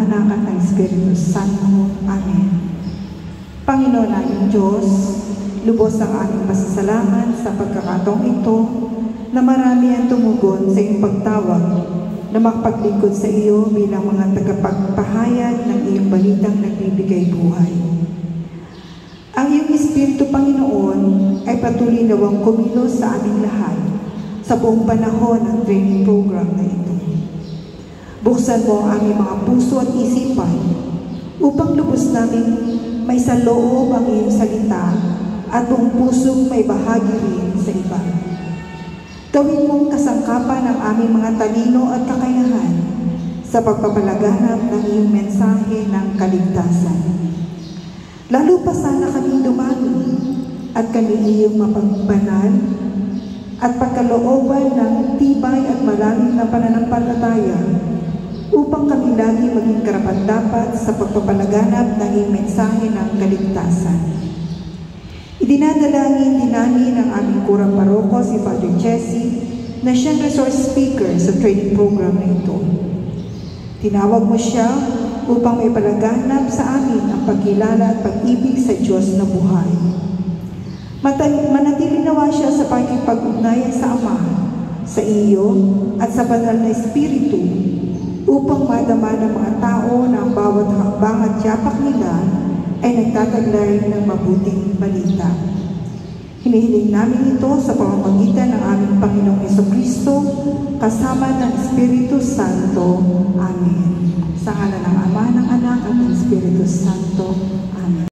Anak at ng Espiritu Santo. Amen. Panginoon naming Diyos, lubos ang aming pasasalamat sa pagkakataong ito na marami ang tumugon sa iyong pagtawag na makapaglingkod sa iyo bilang mga tagapagpahayag ng iyong balitang nagbibigay buhay. Ang iyong Espiritu, Panginoon, ay patuloy nawang kumilos sa aming lahat sa buong panahon ng training program na ito. Buksan mo ang aming mga puso at isipan upang lubos namin may sa loob ang iyong salita at buong pusong may bahagi rin sa iba. Gawin mong kasangkapan ang aming mga talino at kakayahan sa pagpapalaganap ng iyong mensahe ng kaligtasan. Lalo pa sana kaming dumami at kami iyong mapagbanal at pagkalooban ng tibay at malalim na pananampalataya upang kami lagi maging karapat-dapat sa pagpapalaganap ng iyong mensahe ng kaligtasan. Idinadalangin din namin ang aming kurang paroko, si Father Jesse, na siyang resource speaker sa training program na ito. Tinawag mo siya upang may palaganap sa amin ang pagkilala at pag-ibig sa Diyos na buhay. Manatili nawa siya sa pakikipag-ugnayan sa Ama, sa iyo, at sa banal na Espiritu, upang madama ng mga tao na ang bawat hakbang at yapak nila ay nagtataglay ng mabuting balita. Hinihiling namin ito sa pamamagitan ng aming Panginoong Jesucristo, kasama ng Espiritu Santo. Amen. Sa ngalan ng Ama, ng Anak, at ng Espiritu Santo. Amen.